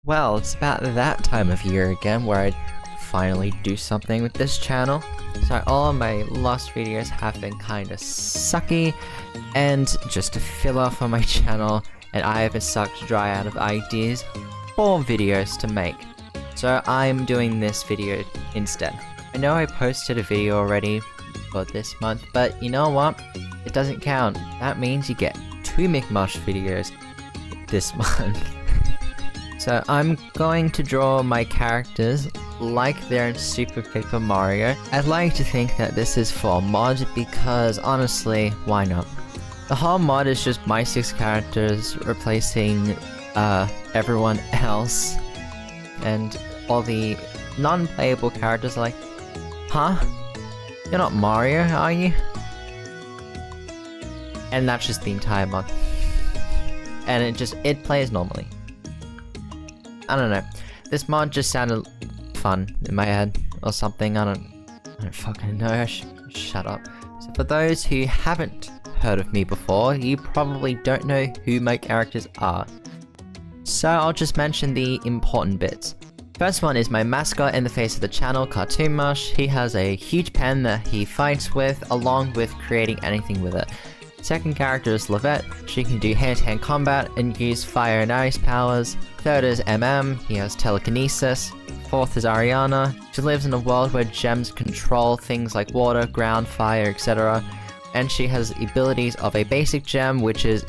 Well, it's about that time of year again where I finally do something with this channel. So all of my last videos have been kinda sucky, and just a filler for my channel, and I have been sucked dry out of ideas for videos to make. So I'm doing this video instead. I know I posted a video already for this month, but you know what? It doesn't count. That means you get 2 McMush videos this month. So I'm going to draw my characters like they're in Super Paper Mario. I'd like to think that this is for a mod because honestly, why not? The whole mod is just my 6 characters replacing everyone else, and all the non-playable characters are like, huh? You're not Mario, are you? And that's just the entire mod. And it plays normally. I don't know. This mod just sounded fun in my head or something. I don't fucking know. Shut up. So for those who haven't heard of me before, you probably don't know who my characters are. So I'll just mention the important bits. First one is my mascot in the face of the channel, Cartoon Mush. He has a huge pen that he fights with, along with creating anything with it. Second character is Levette. She can do hand-to-hand combat and use fire and ice powers. Third is MM. He has telekinesis. Fourth is Ariana. She lives in a world where gems control things like water, ground, fire, etc. And she has abilities of a basic gem, which is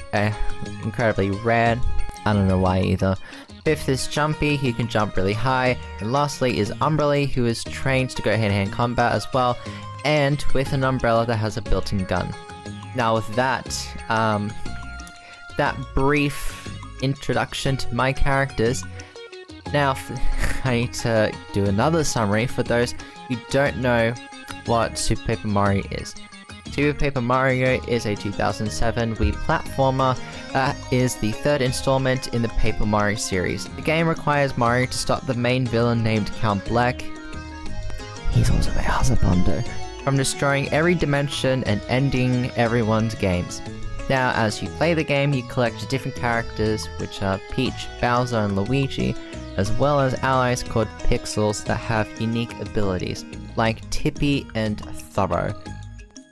incredibly rare. I don't know why either. Fifth is Jumpy. He can jump really high. And lastly is Umberly, who is trained to go hand-to-hand combat as well, and with an umbrella that has a built-in gun. Now with that brief introduction to my characters, now I need to do another summary for those who don't know what Super Paper Mario is. Super Paper Mario is a 2007 Wii platformer that is the 3rd installment in the Paper Mario series. The game requires Mario to stop the main villain named Count Bleck, he's also Bowser Bondo, from destroying every dimension and ending everyone's games. Now, as you play the game, you collect different characters, which are Peach, Bowser, and Luigi, as well as allies called Pixels that have unique abilities, like Tippy and Thorough.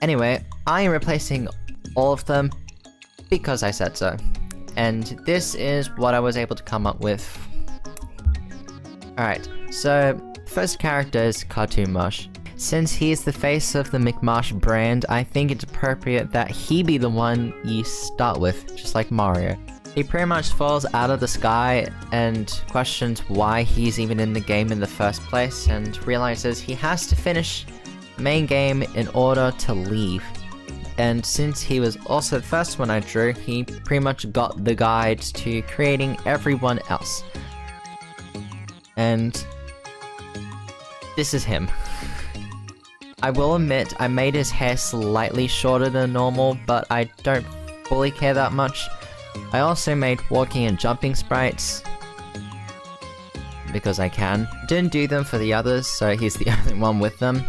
Anyway, I am replacing all of them because I said so. And this is what I was able to come up with. Alright, so first character is Cartoon Mush. Since he is the face of the McMush brand, I think it's appropriate that he be the one you start with, just like Mario. He pretty much falls out of the sky and questions why he's even in the game in the first place, and realizes he has to finish the main game in order to leave. And since he was also the first one I drew, he pretty much got the guide to creating everyone else. And this is him. I will admit, I made his hair slightly shorter than normal, but I don't fully care that much. I also made walking and jumping sprites, because I can. Didn't do them for the others, so he's the only one with them.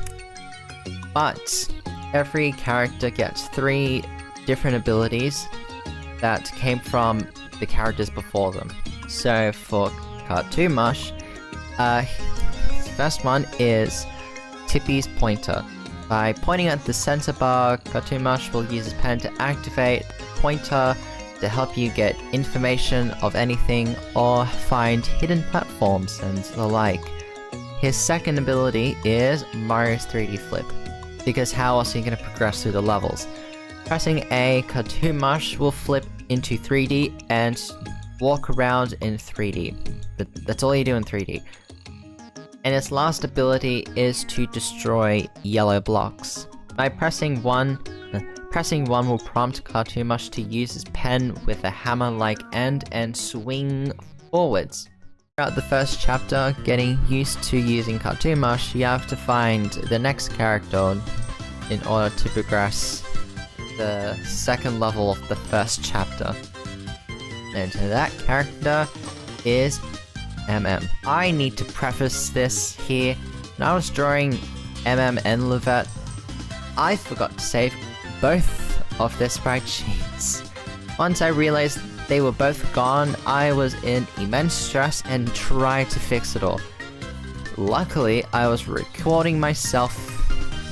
But every character gets 3 different abilities that came from the characters before them. So for Cartoon Mush, the first one is Tippy's pointer. By pointing at the center bar, Cartoon Mush will use his pen to activate pointer to help you get information of anything or find hidden platforms and the like. His second ability is Mario's 3D flip, because how else are you going to progress through the levels? Pressing A, Cartoon Mush will flip into 3D and walk around in 3D. That's all you do in 3D. And its last ability is to destroy yellow blocks. By pressing 1 will prompt Cartoon Mush to use his pen with a hammer-like end and swing forwards. Throughout the first chapter, getting used to using Cartoon Mush, you have to find the next character in order to progress the second level of the first chapter. And that character is MM. I need to preface this here. When I was drawing MM and Levette, I forgot to save both of their sprite sheets. Once I realized they were both gone, I was in immense stress and tried to fix it all. Luckily, I was recording myself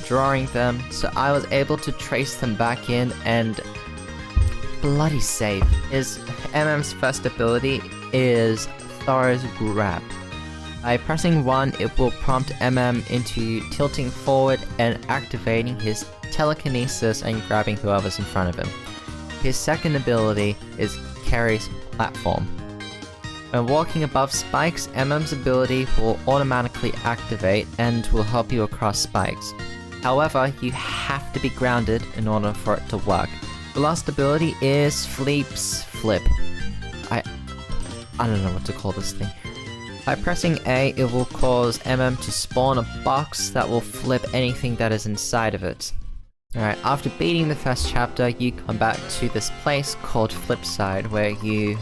drawing them, so I was able to trace them back in and bloody save. MM's first ability is Thor's Grab. By pressing 1, it will prompt MM into tilting forward and activating his telekinesis and grabbing whoever's in front of him. His second ability is Carry's Platform. When walking above spikes, MM's ability will automatically activate and will help you across spikes. However, you have to be grounded in order for it to work. The last ability is Fleep's Flip. I don't know what to call this thing. By pressing A, it will cause MM to spawn a box that will flip anything that is inside of it. Alright, after beating the first chapter, you come back to this place called Flipside, where you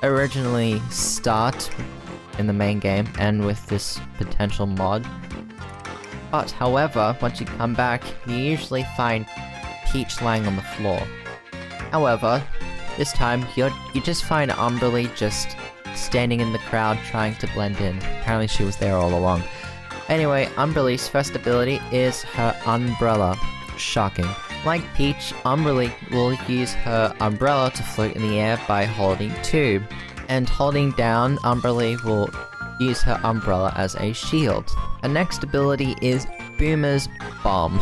originally start in the main game and with this potential mod. But however, once you come back, you usually find Peach lying on the floor. However, this time you just find Umberlee just standing in the crowd trying to blend in. Apparently she was there all along. Anyway, Umberlee's first ability is her umbrella. Shocking. Like Peach, Umberlee will use her umbrella to float in the air by holding 2. And holding down, Umberlee will use her umbrella as a shield. Her next ability is Boomer's Bomb.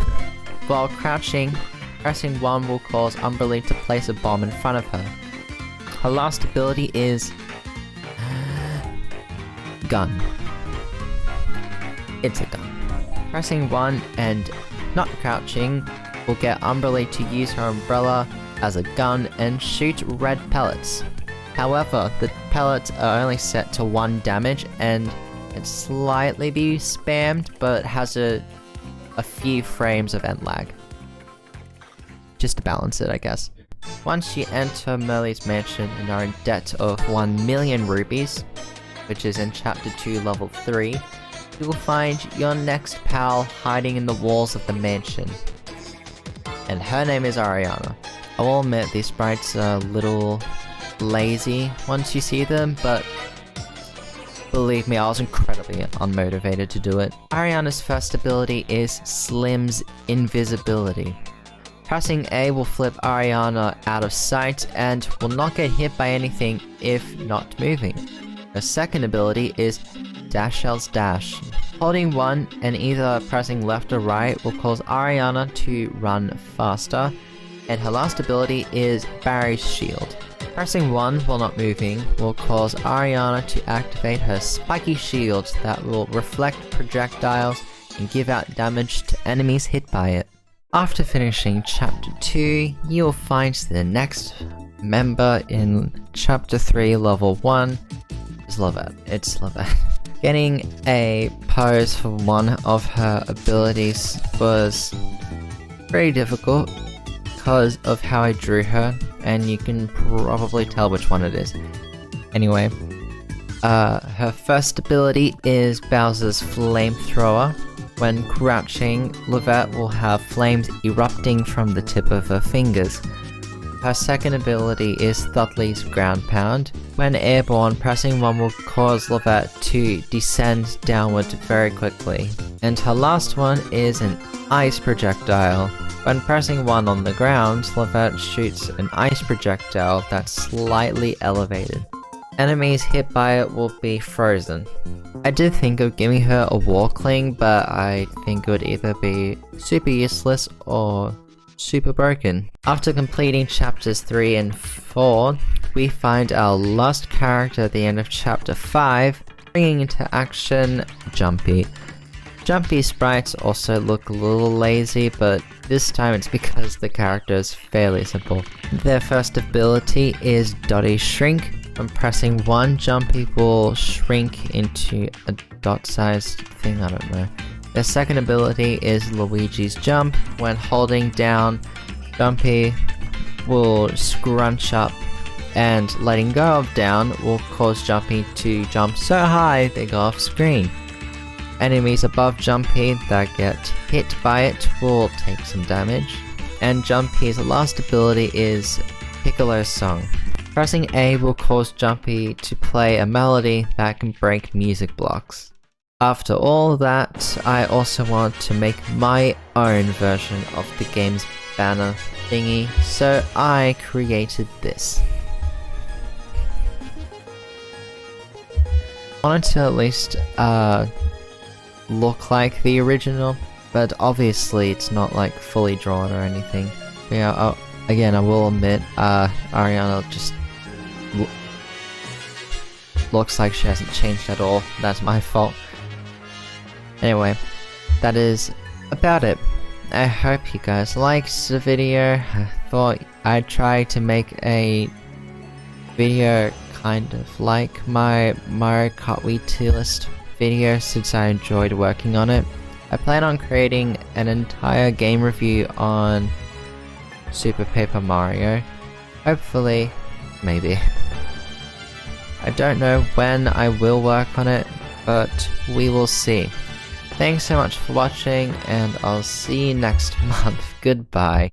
While crouching, pressing 1 will cause Umberlee to place a bomb in front of her. Her last ability is Gun. It's a gun. Pressing 1 and not crouching will get Umberlee to use her umbrella as a gun and shoot red pellets. However, the pellets are only set to 1 damage and can slightly be spammed, but has a few frames of end lag. Just to balance it, I guess. Once you enter Merle's mansion and are in debt of 1 million rupees, which is in Chapter 2, Level 3, you will find your next pal hiding in the walls of the mansion. And her name is Ariana. I will admit these sprites are a little lazy once you see them, but believe me, I was incredibly unmotivated to do it. Ariana's first ability is Slim's Invisibility. Pressing A will flip Ariana out of sight and will not get hit by anything if not moving. Her second ability is Dashel's Dash. Holding 1 and either pressing left or right will cause Ariana to run faster, and her last ability is Barry's Shield. Pressing 1 while not moving will cause Ariana to activate her spiky shield that will reflect projectiles and give out damage to enemies hit by it. After finishing Chapter 2, you will find the next member in Chapter 3 Level 1 is Lovette. It's Lovette. Getting a pose for one of her abilities was pretty difficult because of how I drew her, and you can probably tell which one it is. Anyway, her first ability is Bowser's Flamethrower. When crouching, Lovette will have flames erupting from the tip of her fingers. Her second ability is Thudley's Ground Pound. When airborne, pressing 1 will cause Lovette to descend downward very quickly. And her last one is an Ice Projectile. When pressing 1 on the ground, Lovette shoots an ice projectile that's slightly elevated. Enemies hit by it will be frozen. I did think of giving her a Walkling, but I think it would either be super useless or super broken. After completing chapters 3 and 4, we find our last character at the end of chapter 5, bringing into action Jumpy. Jumpy sprites also look a little lazy, but this time it's because the character is fairly simple. Their first ability is Dotty Shrink. When pressing 1, Jumpy will shrink into a dot-sized thing, I don't know. Their second ability is Luigi's Jump. When holding down, Jumpy will scrunch up, and letting go of down will cause Jumpy to jump so high they go off screen. Enemies above Jumpy that get hit by it will take some damage. And Jumpy's last ability is Piccolo's Song. Pressing A will cause Jumpy to play a melody that can break music blocks. After all that, I also want to make my own version of the game's banner thingy, so I created this. I wanted to at least look like the original, but obviously it's not like fully drawn or anything. But yeah, again, I will admit, Ariana just looks like she hasn't changed at all. That's my fault. Anyway, that is about it. I hope you guys liked the video. I thought I'd try to make a video kind of like my Mario Kart Wii tier list video since I enjoyed working on it. I plan on creating an entire game review on Super Paper Mario. Hopefully, maybe. I don't know when I will work on it, but we will see. Thanks so much for watching, and I'll see you next month. Goodbye.